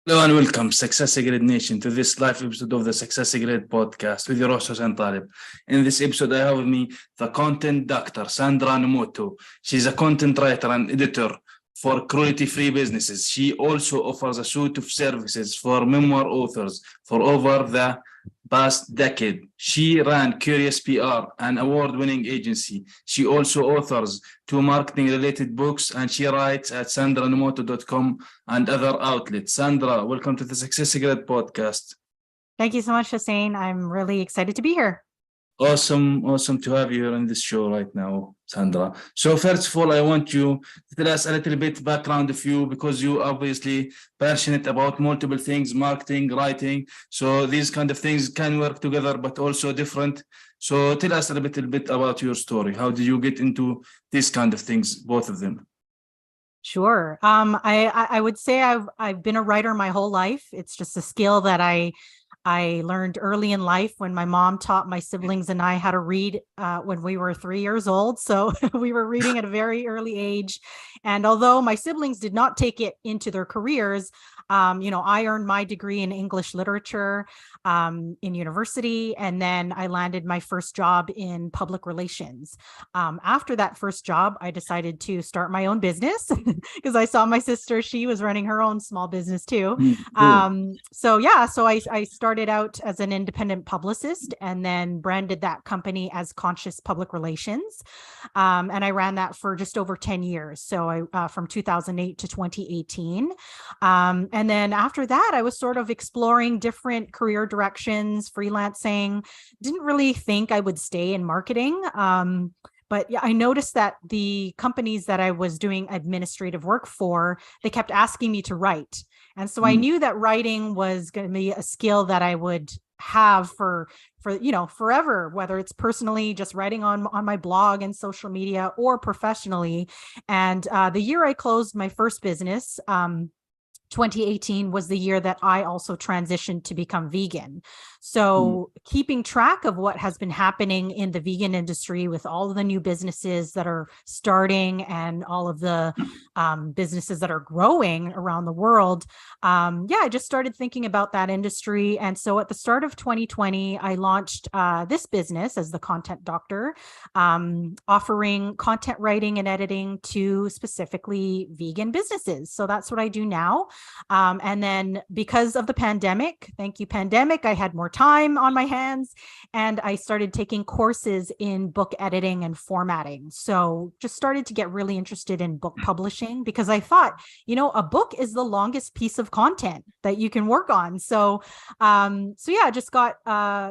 Hello and welcome, SuccessGrid Nation, to this live episode of the SuccessGrid podcast with your host, Hussein Talib. In this episode, I have with me the content doctor, Sandra Nomoto. She's a content writer and editor for cruelty-free businesses. She also offers a suite of services for memoir authors for over the past decade. She ran Curious PR, an award-winning agency. She also authors 2 marketing-related books, and she writes at sandranomoto.com and other outlets. Sandra, welcome to the SuccessGrid podcast. Thank you so much, Hussein. I'm really excited to be here. Awesome to have you here on this show right now, Sandra. So first of all, I want you to tell us a little bit background of you, because you obviously passionate about multiple things, marketing, writing. So these kind of things can work together, but also different. So tell us a little bit about your story. How did you get into these kind of things, both of them? Sure. I would say I've been a writer my whole life. It's just a skill that I learned early in life when my mom taught my siblings and I how to read when we were 3 years old. So we were reading at a very early age. And although my siblings did not take it into their careers, I earned my degree in English literature in university, and then I landed my first job in public relations. After that first job, I decided to start my own business because I saw my sister, she was running her own small business too. So I started out as an independent publicist and then branded that company as Conscious Public Relations. And I ran that for just over 10 years. So I from 2008 to 2018. And then after that, I was sort of exploring different career directions, freelancing. Didn't really think I would stay in marketing. But yeah, I noticed that the companies that I was doing administrative work for, they kept asking me to write. And so I knew that writing was going to be a skill that I would have for forever, whether it's personally just writing on my blog and social media or professionally. And the year I closed my first business, 2018 was the year that I also transitioned to become vegan. So keeping track of what has been happening in the vegan industry with all of the new businesses that are starting and all of the businesses that are growing around the world. I just started thinking about that industry. And so at the start of 2020, I launched this business as the content doctor, offering content writing and editing to specifically vegan businesses. So that's what I do now. And then because of the pandemic, thank you, pandemic, I had more time on my hands and I started taking courses in book editing and formatting. So just started to get really interested in book publishing because I thought, a book is the longest piece of content that you can work on. So just got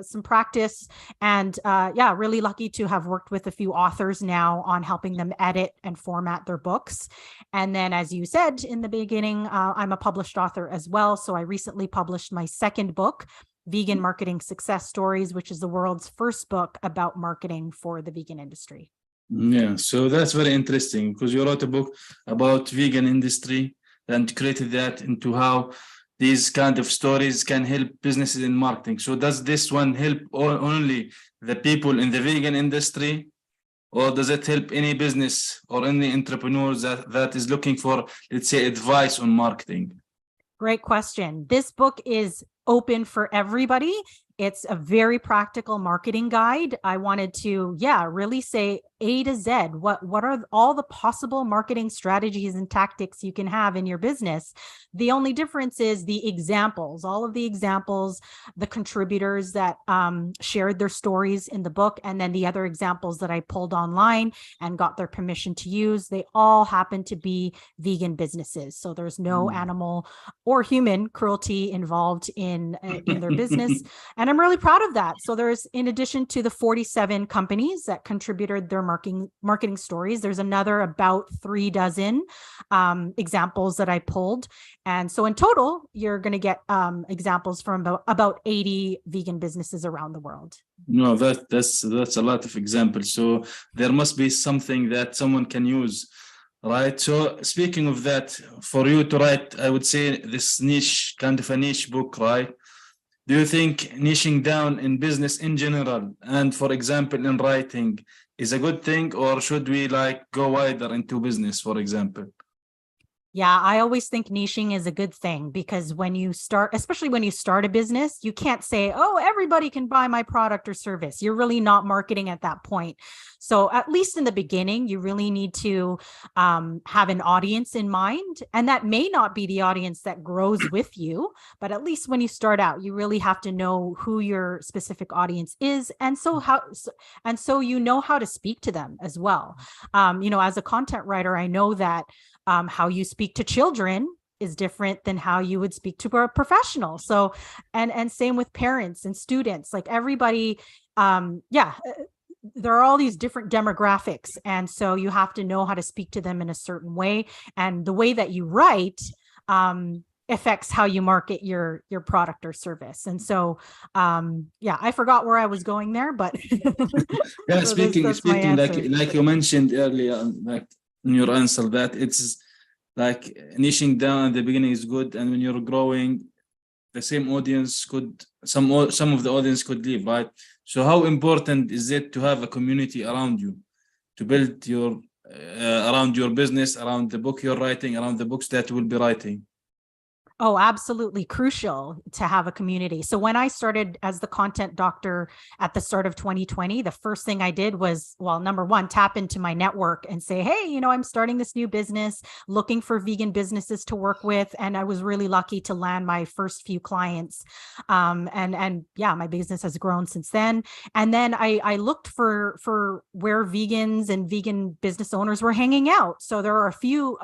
some practice and really lucky to have worked with a few authors now on helping them edit and format their books. And then, as you said in the beginning, I'm a published author as well. So I recently published my second book, Vegan Marketing Success Stories, which is the world's first book about marketing for the vegan industry. Yeah, so that's very interesting because you wrote a book about vegan industry and created that into how these kind of stories can help businesses in marketing. So does this one help only the people in the vegan industry, or does it help any business or any entrepreneurs that is looking for, let's say, advice on marketing? Great question. This book is open for everybody. It's a very practical marketing guide. I wanted to, really say A to Z. What are all the possible marketing strategies and tactics you can have in your business? The only difference is the examples, all of the examples, the contributors that shared their stories in the book, and then the other examples that I pulled online and got their permission to use. They all happen to be vegan businesses. So there's no animal or human cruelty involved in their business. And I'm really proud of that. So there's, in addition to the 47 companies that contributed their marketing stories, there's another about 3 dozen examples that I pulled. And so in total, you're going to get examples from about 80 vegan businesses around the world. No, that's a lot of examples. So there must be something that someone can use, right? So speaking of that, for you to write, I would say this niche, kind of a niche book, right? Do you think niching down in business in general, and for example, in writing, is a good thing, or should we go wider into business, for example? Yeah, I always think niching is a good thing, because when you start, especially when you start a business, you can't say, oh, everybody can buy my product or service. You're really not marketing at that point. So at least in the beginning, you really need to have an audience in mind. And that may not be the audience that grows with you, but at least when you start out, you really have to know who your specific audience is. And so you know how to speak to them as well. As a content writer, I know that how you speak to children is different than how you would speak to a professional. So, and same with parents and students, like everybody, there are all these different demographics. And so you have to know how to speak to them in a certain way. And the way that you write, affects how you market your product or service. And so, I forgot where I was going there, but Yeah, so speaking that's my speaking answer. like you mentioned earlier, like in your answer, that it's like niching down at the beginning is good, and when you're growing, the same audience could some of the audience could leave, right? So how important is it to have a community around you, to build your around your business, around the book you're writing, around the books that you will be writing? Oh, absolutely crucial to have a community. So when I started as the content doctor at the start of 2020, the first thing I did was, well, number one, tap into my network and say, hey, I'm starting this new business, looking for vegan businesses to work with. And I was really lucky to land my first few clients. And yeah, my business has grown since then. And then I looked for where vegans and vegan business owners were hanging out. So there are a few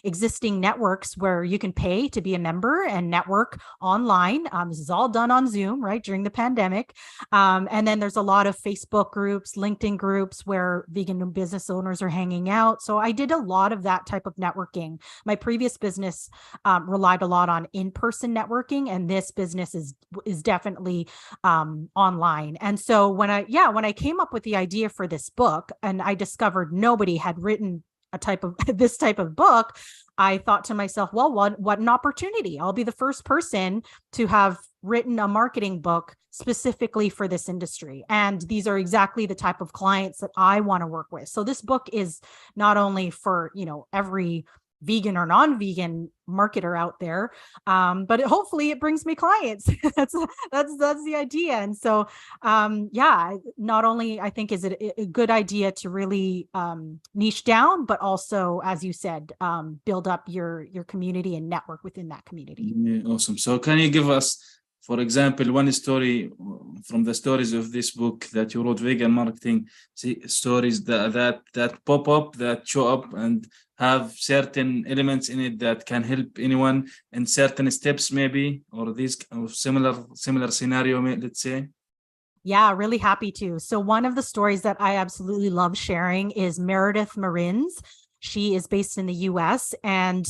existing networks where you can pay to be a member and network online. This is all done on Zoom, right, during the pandemic. And then there's a lot of Facebook groups, LinkedIn groups where vegan business owners are hanging out. So I did a lot of that type of networking. My previous business relied a lot on in-person networking, and this business is definitely online. And so when I came up with the idea for this book, and I discovered nobody had written this type of book, I thought to myself, well, what an opportunity. I'll be the first person to have written a marketing book specifically for this industry. And these are exactly the type of clients that I want to work with. So this book is not only for, every vegan or non-vegan marketer out there, but hopefully it brings me clients. that's the idea. And so not only I think is it a good idea to really niche down, but also, as you said, build up your community and network within that community. Yeah, awesome. So can you give us, for example, one story from the stories of this book that you wrote, vegan marketing stories that pop up, that show up and have certain elements in it that can help anyone in certain steps, maybe, or these similar scenario, let's say? Yeah, really happy to. So one of the stories that I absolutely love sharing is Meredith Marin's. She is based in the US and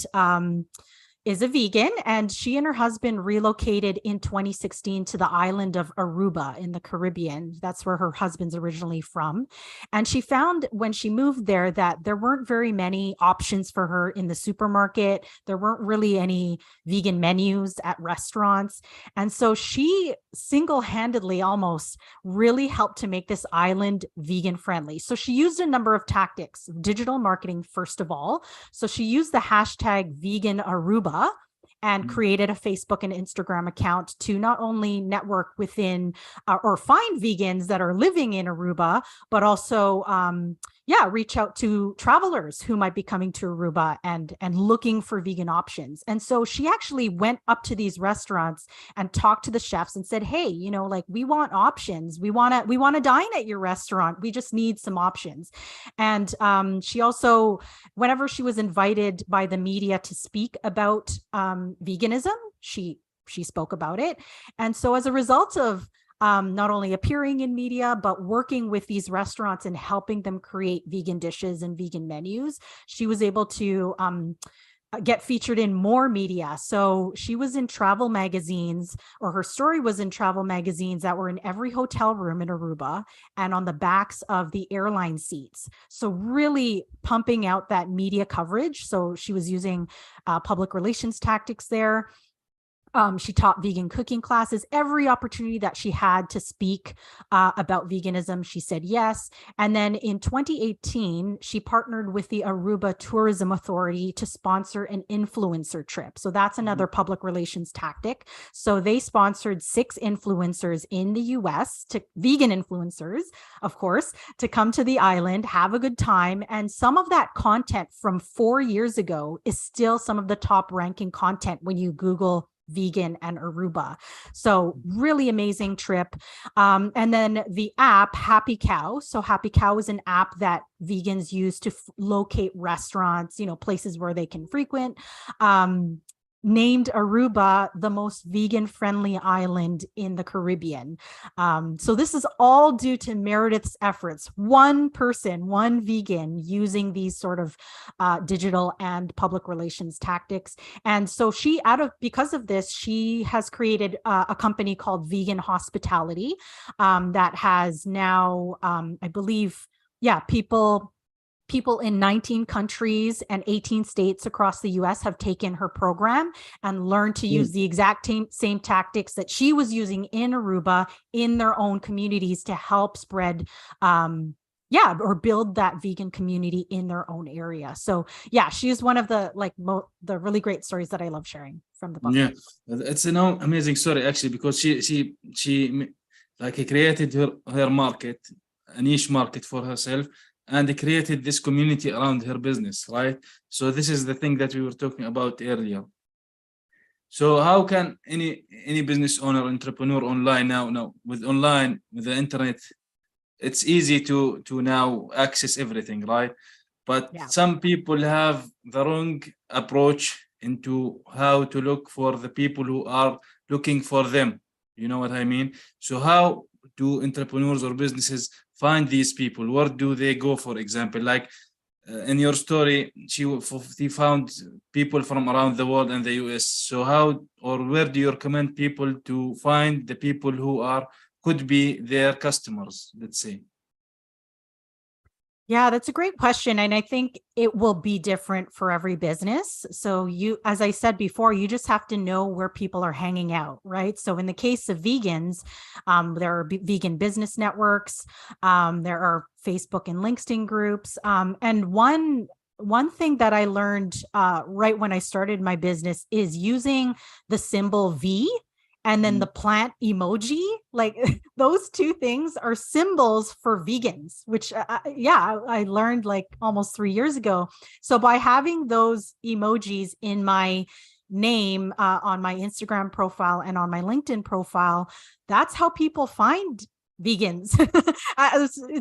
is a vegan, and she and her husband relocated in 2016 to the island of Aruba in the Caribbean. That's where her husband's originally from. And she found when she moved there that there weren't very many options for her in the supermarket. There weren't really any vegan menus at restaurants. And so she single-handedly almost really helped to make this island vegan friendly. So she used a number of tactics, digital marketing, first of all. So she used the hashtag vegan Aruba and created a Facebook and Instagram account to not only network within or find vegans that are living in Aruba, but also reach out to travelers who might be coming to Aruba and looking for vegan options. And so she actually went up to these restaurants and talked to the chefs and said, hey, we want options. We want to dine at your restaurant. We just need some options. And she also, whenever she was invited by the media to speak about veganism, she spoke about it. And so as a result of not only appearing in media, but working with these restaurants and helping them create vegan dishes and vegan menus, she was able to get featured in more media. So she was in travel magazines, or her story was in travel magazines that were in every hotel room in Aruba and on the backs of the airline seats. So really pumping out that media coverage. So she was using public relations tactics there. She taught vegan cooking classes. Every opportunity that she had to speak about veganism, she said yes. And then in 2018, she partnered with the Aruba Tourism Authority to sponsor an influencer trip. So that's another public relations tactic. So they sponsored 6 influencers in the US, vegan influencers, of course, to come to the island, have a good time. And some of that content from 4 years ago is still some of the top ranking content when you Google vegan and Aruba. So really amazing trip. And then the app Happy Cow. So Happy Cow is an app that vegans use to locate restaurants, places where they can frequent. Named Aruba the most vegan-friendly island in the Caribbean. So this is all due to Meredith's efforts. One person, one vegan using these sort of digital and public relations tactics. And so because of this, she has created a company called Vegan Hospitality that has now, I believe, people in 19 countries and 18 states across the US have taken her program and learned to use the exact same tactics that she was using in Aruba in their own communities to help spread, or build that vegan community in their own area. So she's one of the the really great stories that I love sharing from the book. Yeah, it's an amazing story actually, because she created her market, a niche market for herself, and created this community around her business, right? So this is the thing that we were talking about earlier. So how can any business owner, entrepreneur online now with the internet, it's easy to now access everything, right? But some people have the wrong approach into how to look for the people who are looking for them. You know what I mean? So how do entrepreneurs or businesses find these people? Where do they go, for example? Like in your story, she found people from around the world and the US. So how or where do you recommend people to find the people who could be their customers, let's say? Yeah, that's a great question. And I think it will be different for every business. So as I said before, you just have to know where people are hanging out, right? So in the case of vegans, there are vegan business networks. There are Facebook and LinkedIn groups. And one thing that I learned right when I started my business is using the symbol V and then the plant emoji. Like those two things are symbols for vegans, which I learned like almost 3 years ago. So by having those emojis in my name on my Instagram profile and on my LinkedIn profile, that's how people find vegans.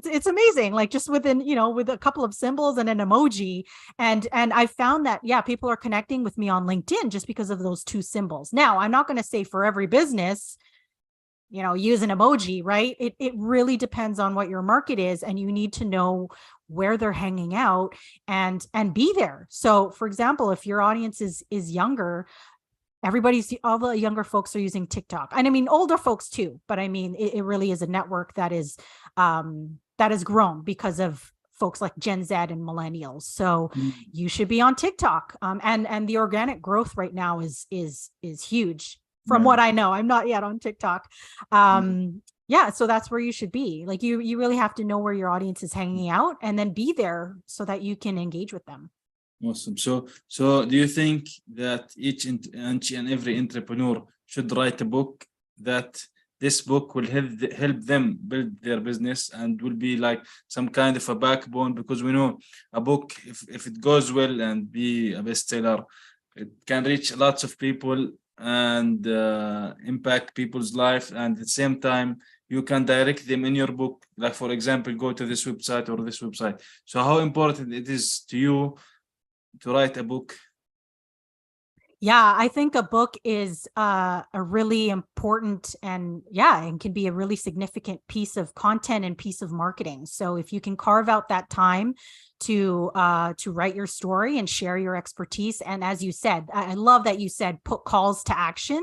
It's amazing, like just within, with a couple of symbols and an emoji. And I found that, people are connecting with me on LinkedIn just because of those 2 symbols. Now, I'm not going to say for every business, use an emoji, right? It really depends on what your market is, and you need to know where they're hanging out and be there. So for example, if your audience is younger, all the younger folks are using TikTok. And I mean, older folks too, but I mean, it really is a network that has grown because of folks like Gen Z and millennials. So you should be on TikTok. And the organic growth right now is huge from what I know. I'm not yet on TikTok. So that's where you should be. Like you really have to know where your audience is hanging out and then be there so that you can engage with them. Awesome. So do you think that each and every entrepreneur should write a book, that this book will help them build their business and will be like some kind of a backbone? Because we know a book, if it goes well and be a bestseller, it can reach lots of people and impact people's life. And at the same time, you can direct them in your book, like for example, go to this website or this website. So how important it is to you to write a book? Yeah, I think a book is a really important and can be a really significant piece of content and piece of marketing. So if you can carve out that time to write your story and share your expertise. And as you said, I love that you said put calls to action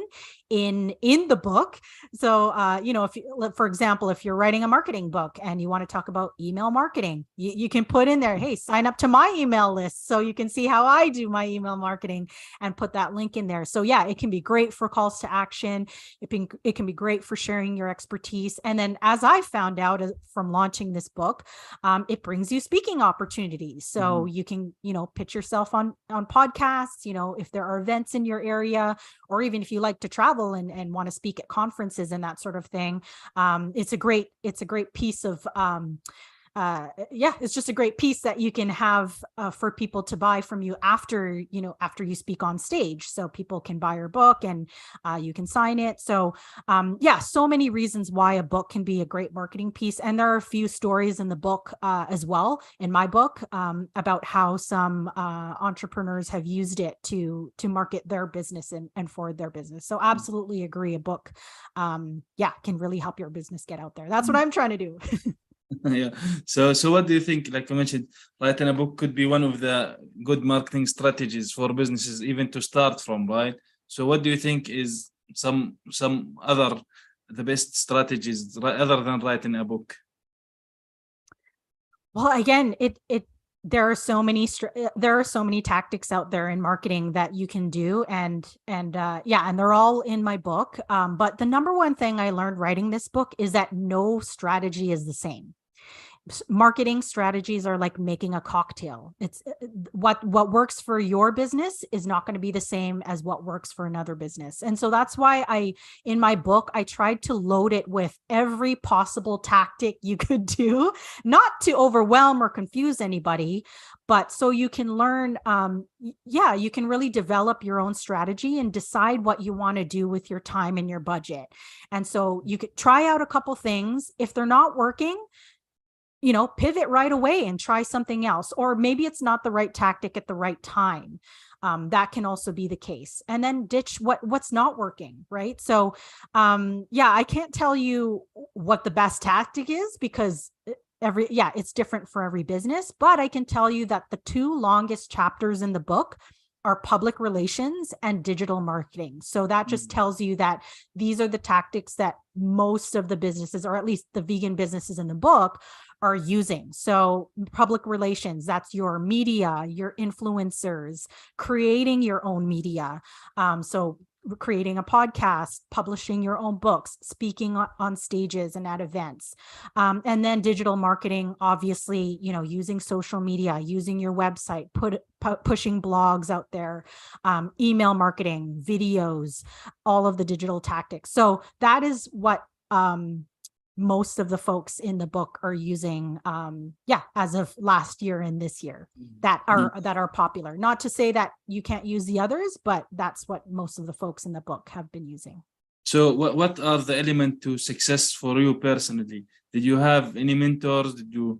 in the book. So, if you, for example, if you're writing a marketing book and you want to talk about email marketing, you can put in there, hey, sign up to my email list so you can see how I do my email marketing, and put that link in there. So yeah, it can be great for calls to action. It can be great for sharing your expertise. And then, as I found out from launching this book, it brings you speaking opportunities. So you can, pitch yourself on podcasts, if there are events in your area, or even if you like to travel and want to speak at conferences and that sort of thing. It's a great piece of, it's just a great piece that you can have for people to buy from you after you speak on stage. So people can buy your book and you can sign it. So so many reasons why a book can be a great marketing piece. And there are a few stories in the book as well, in my book, about how some entrepreneurs have used it to market their business and forward their business. So absolutely agree. A book, can really help your business get out there. That's what I'm trying to do. Yeah. So what do you think? Like you mentioned, writing a book could be one of the good marketing strategies for businesses, even to start from, right? So what do you think is some other the best strategies other than writing a book? Well, again, there are so many tactics out there in marketing that you can do, and they're all in my book. But the number one thing I learned writing this book is that no strategy is the same. Marketing strategies are like making a cocktail. It's what works for your business is not going to be the same as what works for another business. And so that's why in my book, I tried to load it with every possible tactic you could do, not to overwhelm or confuse anybody, but so you can learn, you can really develop your own strategy and decide what you want to do with your time and your budget. And so you could try out a couple things. If they're not working, pivot right away and try something else. Or maybe it's not the right tactic at the right time. That can also be the case. And then ditch what's not working, right? So, I can't tell you what the best tactic is, because it's different for every business. But I can tell you that the two longest chapters in the book are public relations and digital marketing. So that just tells you that these are the tactics that most of the businesses, or at least the vegan businesses in the book, are using. So public relations, that's your media, your influencers, creating your own media. So creating a podcast, publishing your own books, speaking on stages and at events. And then digital marketing, obviously, using social media, using your website, pushing blogs out there, email marketing, videos, all of the digital tactics. So that is what most of the folks in the book are using, as of last year and this year, that are popular. Not to say that you can't use the others, but that's what most of the folks in the book have been using. So what are the elements to success for you personally? Did you have any mentors? Did you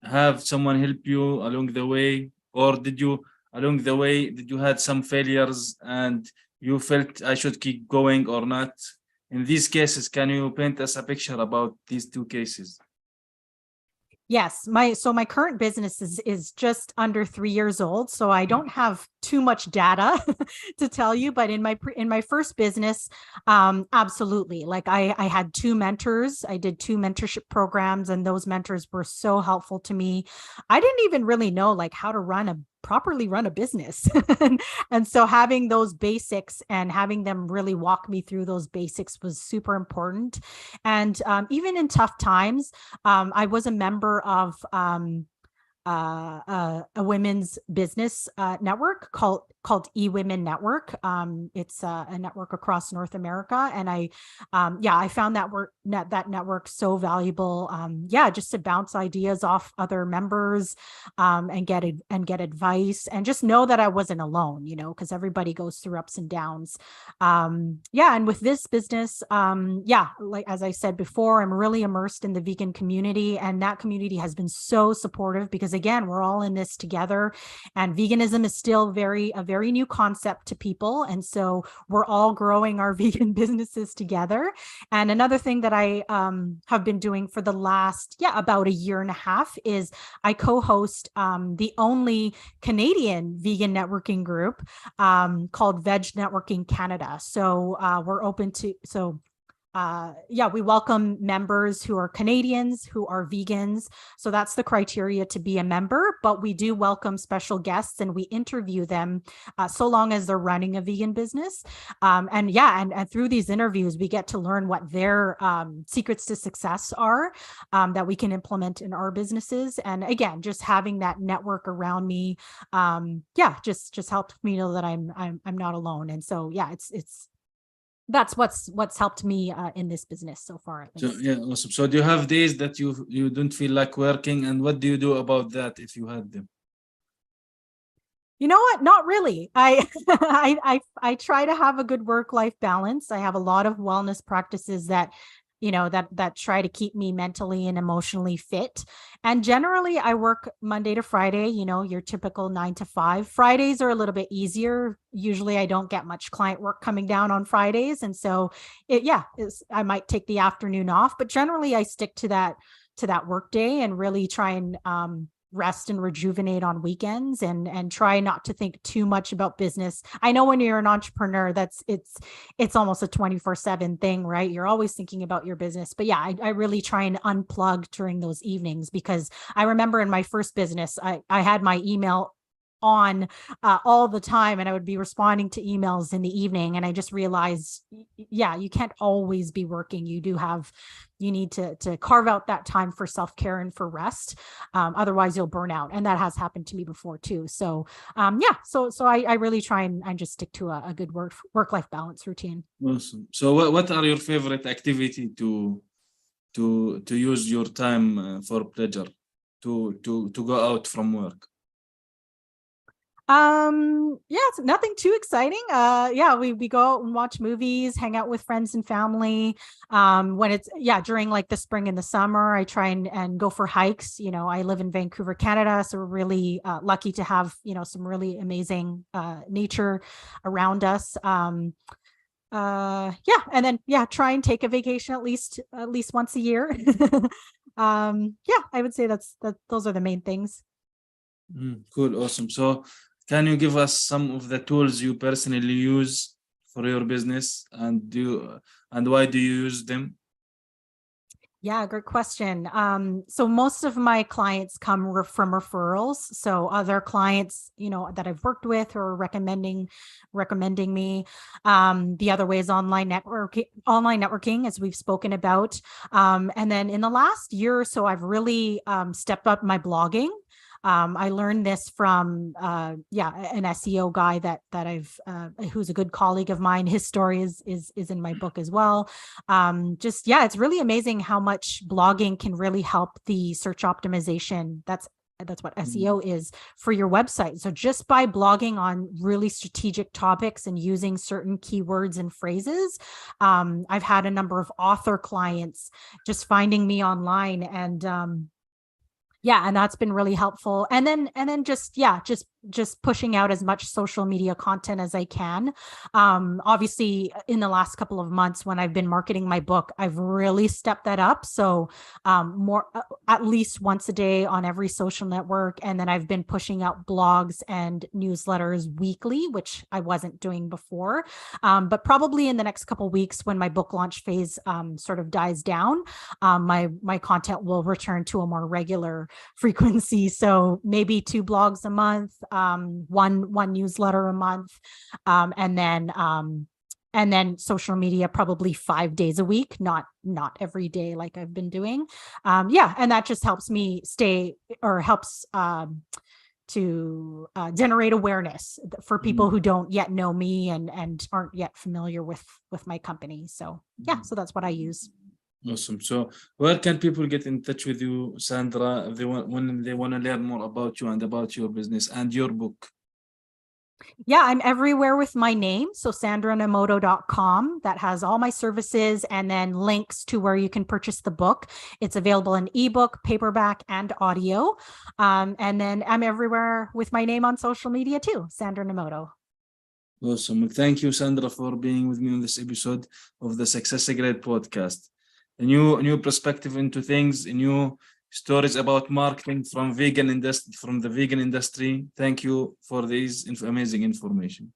have someone help you along the way? Or did you had some failures and you felt I should keep going or not? In these cases, can you paint us a picture about these two cases? Yes, my current business is just under 3 years old, so I don't have too much data to tell you. But in my first business, absolutely. Like I had 2 mentors. I did 2 mentorship programs, and those mentors were so helpful to me. I didn't even really know like how to properly run a business. And so having those basics and having them really walk me through those basics was super important. And even in tough times, I was a member of a women's business network called eWomen Network. It's a network across North America, and I found that network so valuable. Just to bounce ideas off other members, and get advice, and just know that I wasn't alone. Because everybody goes through ups and downs. And with this business, like as I said before, I'm really immersed in the vegan community, and that community has been so supportive because again, we're all in this together, and veganism is still a very new concept to people. And so we're all growing our vegan businesses together. And another thing that I have been doing for the last, about a year and a half is I co-host the only Canadian vegan networking group called Veg Networking Canada. So we're open to, we welcome members who are Canadians, who are vegans. So that's the criteria to be a member, but we do welcome special guests and we interview them so long as they're running a vegan business. And through these interviews, we get to learn what their secrets to success are that we can implement in our businesses. And again, just having that network around me, just helped me know that I'm not alone. And so, that's what's helped me in this business so far, at least. So, awesome. So do you have days that you don't feel like working, and what do you do about that if you had them? You know what? Not really. I try to have a good work-life balance. I have a lot of wellness practices that try to keep me mentally and emotionally fit. And generally I work Monday to Friday, your typical 9 to 5. Fridays are a little bit easier. Usually I don't get much client work coming down on Fridays. And so I might take the afternoon off, but generally I stick to that work day and really try and rest and rejuvenate on weekends and try not to think too much about business. I know when you're an entrepreneur, it's almost a 24/7 thing, right? You're always thinking about your business. But I really try and unplug during those evenings, because I remember in my first business, I had my email on all the time, and I would be responding to emails in the evening, and I just realized you can't always be working. You need to carve out that time for self-care and for rest, otherwise you'll burn out, and that has happened to me before too. So so I really try and just stick to a good work-life balance routine. Awesome. So what are your favorite activity to use your time for pleasure, to go out from work? It's nothing too exciting. We go out and watch movies, hang out with friends and family. When it's during like the spring and the summer, I try and go for hikes. I live in Vancouver, Canada, so we're really lucky to have some really amazing nature around us. And then try and take a vacation at least once a year. I would say those are the main things. Cool, awesome. So can you give us some of the tools you personally use for your business, and why do you use them? Yeah, great question. So most of my clients come from referrals. So other clients, that I've worked with or recommending me. The other way is online networking, as we've spoken about. And then in the last year or so, I've really stepped up my blogging. I learned this from an SEO guy that I've who's a good colleague of mine. His story is in my book as well. It's really amazing how much blogging can really help the search optimization. That's what SEO is for your website. So just by blogging on really strategic topics and using certain keywords and phrases, I've had a number of author clients just finding me online, and and that's been really helpful. And then just pushing out as much social media content as I can. Obviously in the last couple of months when I've been marketing my book, I've really stepped that up. So more at least once a day on every social network. And then I've been pushing out blogs and newsletters weekly, which I wasn't doing before. But probably in the next couple of weeks, when my book launch phase sort of dies down, my content will return to a more regular frequency. So maybe 2 blogs a month, one newsletter a month, and then social media probably 5 days a week, not every day like I've been doing. And that just helps me helps to generate awareness for people who don't yet know me and aren't yet familiar with my company. So so that's what I use. Awesome. So where can people get in touch with you, Sandra, when they want to learn more about you and about your business and your book? Yeah, I'm everywhere with my name. So sandranomoto.com, that has all my services and then links to where you can purchase the book. It's available in ebook, paperback, and audio. And then I'm everywhere with my name on social media too, Sandra Nomoto. Awesome. Well, thank you, Sandra, for being with me on this episode of the SuccessGrid podcast. A new perspective into things, a new stories about marketing from the vegan industry. Thank you for these amazing information.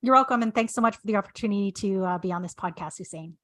You're welcome. And thanks so much for the opportunity to be on this podcast, Hussein.